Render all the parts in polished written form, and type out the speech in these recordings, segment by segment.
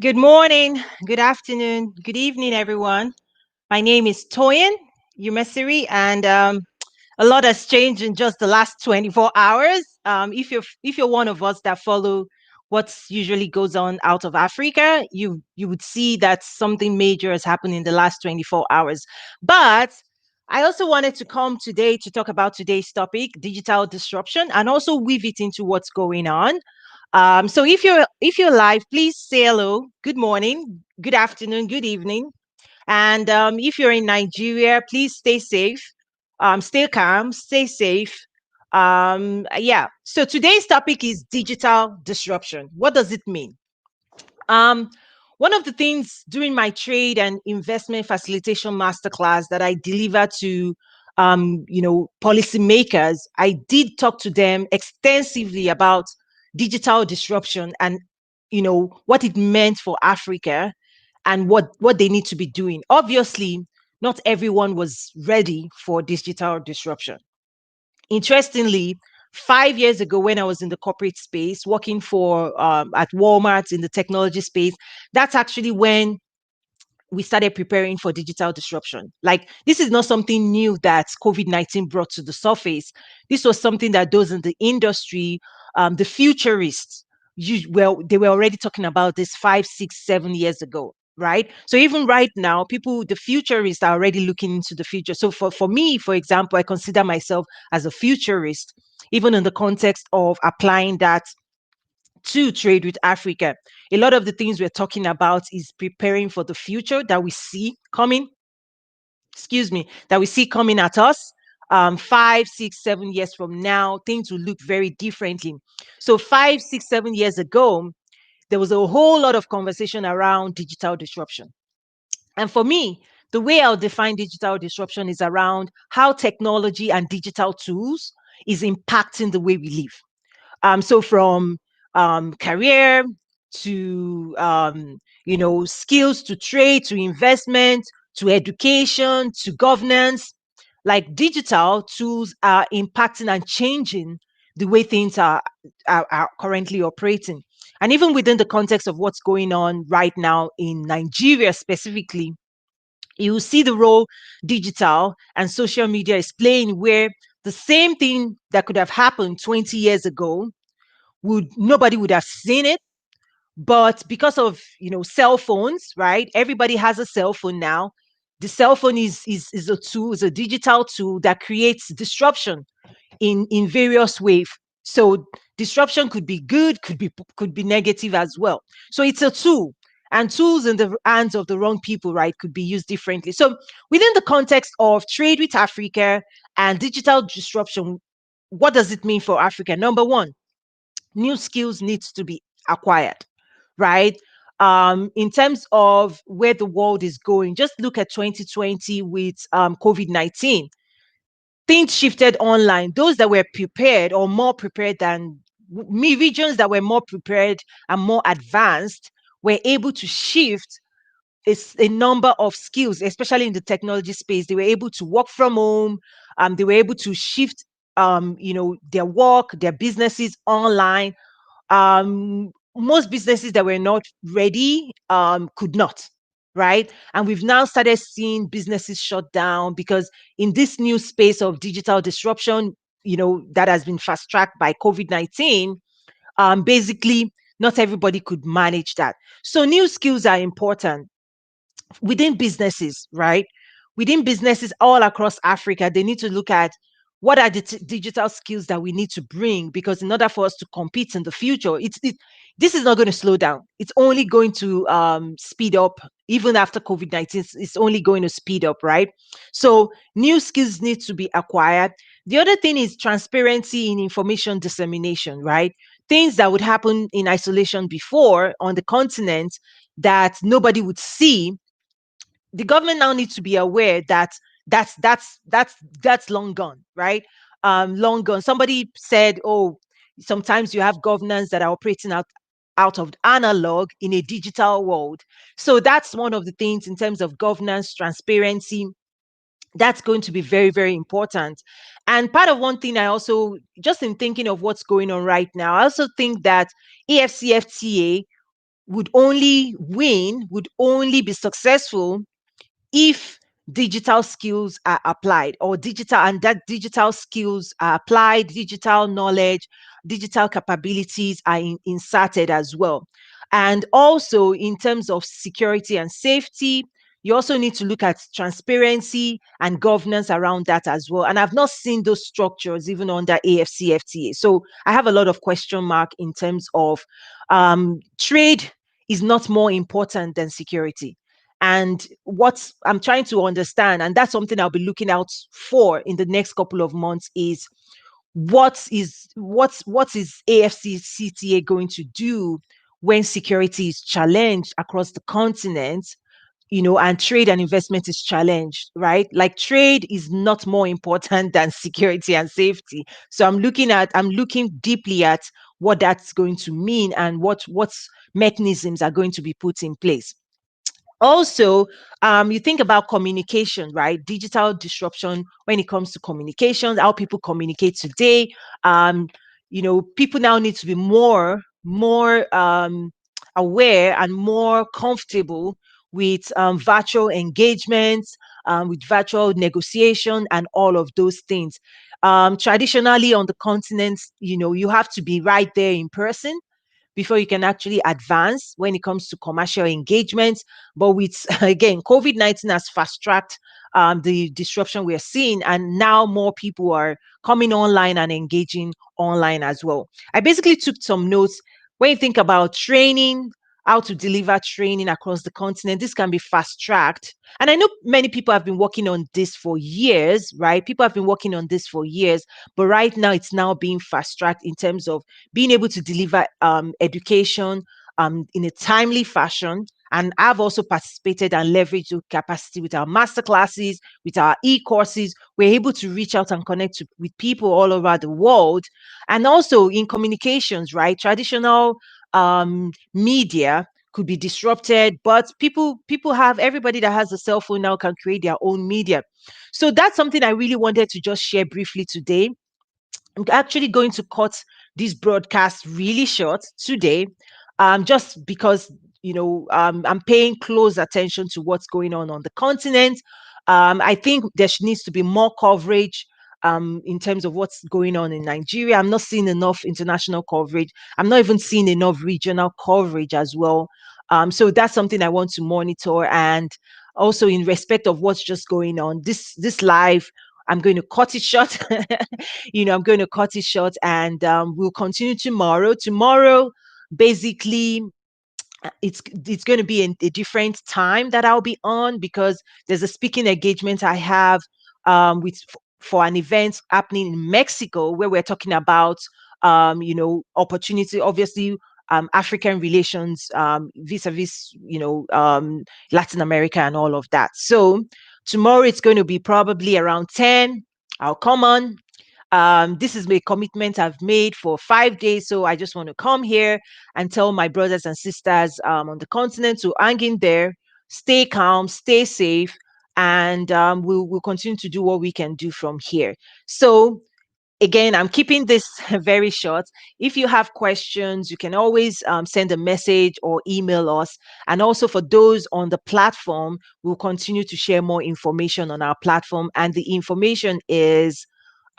Good morning, good afternoon, good evening, everyone. My name is Toyin Umesiri, and a lot has changed in just the last 24 hours. If you're one of us that follow what usually goes on out of Africa, you would see that something major has happened in the last 24 hours. But I also wanted to come today to talk about today's topic, digital disruption, and also weave it into what's going on. So if you're live, please say hello, good morning, good afternoon, good evening. And if you're in Nigeria, please stay safe, stay calm, stay safe. Yeah. So today's topic is digital disruption. What does it mean? Um, One of the things during my trade and investment facilitation masterclass that I deliver to policymakers, I did talk to them extensively about digital disruption and what it meant for Africa and what they need to be doing. Obviously, not everyone was ready for digital disruption. Interestingly, 5 years ago, when I was in the corporate space, working for at Walmart in the technology space, that's actually when we started preparing for digital disruption. Like, this is not something new that COVID-19 brought to the surface. This was something that those in the industry, the futurists, they were already talking about this 5, 6, 7 years ago. Right. So even right now, the futurists are already looking into the future. So for me, for example, I consider myself as a futurist, even in the context of applying that to trade with Africa. A lot of the things we're talking about is preparing for the future that we see coming, that we see coming at us. 5, 6, 7 years from now, things will look very differently. So 5, 6, 7 years ago, there was a whole lot of conversation around digital disruption. And for me, the way I'll define digital disruption is around how technology and digital tools is impacting the way we live. So from career to skills to trade to investment to education to governance, like digital tools are impacting and changing the way things are currently operating. And even within the context of what's going on right now in Nigeria specifically, you will see the role digital and social media is playing, where the same thing that could have happened 20 years ago, would nobody would have seen it. But because of cell phones, right, everybody has a cell phone now. The cell phone is a tool, is a digital tool that creates disruption in various ways. So disruption could be good, could be negative as well. So it's a tool, and tools in the hands of the wrong people, right, could be used differently. So within the context of trade with Africa and digital disruption, what does it mean for Africa? Number one, new skills needs to be acquired, right? In terms of where the world is going, just look at 2020 with COVID-19. Things shifted online. Those that were prepared or more prepared than me, regions that were more prepared and more advanced, were able to shift a number of skills, especially in the technology space. They were able to work from home. They were able to shift, their work, their businesses online. Most businesses that were not ready could not, right? And we've now started seeing businesses shut down because in this new space of digital disruption, that has been fast tracked by COVID-19. Basically, not everybody could manage that. So new skills are important within businesses, right? Within businesses all across Africa, they need to look at what are the digital skills that we need to bring, because in order for us to compete in the future, this is not going to slow down. It's only going to speed up. Even after COVID-19, it's only going to speed up, right? So new skills need to be acquired. The other thing is transparency in information dissemination, right? Things that would happen in isolation before on the continent that nobody would see, the government now needs to be aware that that's long gone, right? Long gone. Somebody said, oh, sometimes you have governance that are operating out of analog in a digital world. So that's one of the things in terms of governance, transparency, that's going to be very, very important. And part of one thing I also, just in thinking of what's going on right now, I also think that AFCFTA would only win, would only be successful if digital skills are applied, or digital, and that digital skills are applied, digital knowledge, digital capabilities are inserted as well. And also in terms of security and safety, you also need to look at transparency and governance around that as well. And I've not seen those structures even under AFCFTA. So I have a lot of question mark in terms of trade is not more important than security. And what I'm trying to understand, and that's something I'll be looking out for in the next couple of months, is what is AFCCTA going to do when security is challenged across the continent, and trade and investment is challenged, right? Like trade is not more important than security and safety. So I'm looking deeply at what that's going to mean and what mechanisms are going to be put in place. Also, you think about communication, right? Digital disruption when it comes to communications, how people communicate today. um People now need to be more aware and more comfortable with virtual engagements, with virtual negotiation and all of those things. Traditionally on the continent, you have to be right there in person before you can actually advance when it comes to commercial engagements. But with, again, COVID-19 has fast tracked the disruption we're seeing, and now more people are coming online and engaging online as well. I basically took some notes. When you think about training, how to deliver training across the continent, this can be fast tracked. And I know many people have been working on this for years, right? People have been working on this for years, but right now it's now being fast tracked in terms of being able to deliver education in a timely fashion. And I've also participated and leveraged the capacity with our master classes, with our e-courses. We're able to reach out and connect with people all over the world. And also in communications, right? Traditional media could be disrupted, but people have, everybody that has a cell phone now can create their own media. So that's something I really wanted to just share briefly today. I'm actually going to cut this broadcast really short today, just because I'm paying close attention to what's going on the continent. I think there needs to be more coverage in terms of what's going on in Nigeria. I'm not seeing enough international coverage. I'm not even seeing enough regional coverage as well. So that's something I want to monitor. And also in respect of what's just going on, this live, I'm going to cut it short. I'm going to cut it short, and we'll continue tomorrow. Tomorrow, basically, it's going to be a different time that I'll be on, because there's a speaking engagement I have with for an event happening in Mexico, where we're talking about opportunity, obviously, African relations, vis-a-vis Latin America and all of that. So tomorrow it's going to be probably around 10. I'll come on. This is a commitment I've made for 5 days. So I just want to come here and tell my brothers and sisters on the continent to hang in there, stay calm, stay safe, and we'll continue to do what we can do from here. So again, I'm keeping this very short. If you have questions, you can always send a message or email us. And also for those on the platform, we'll continue to share more information on our platform. And the information is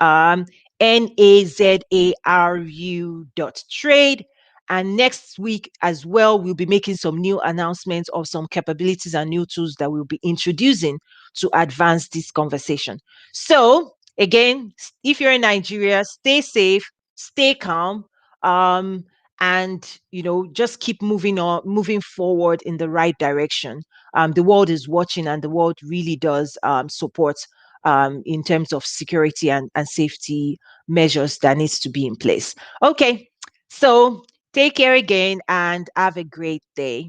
nazaru.trade. And next week as well, we'll be making some new announcements of some capabilities and new tools that we'll be introducing to advance this conversation. So again, if you're in Nigeria, stay safe, stay calm, and just keep moving on, moving forward in the right direction. The world is watching, and the world really does support in terms of security and safety measures that needs to be in place. Okay, so take care again and have a great day.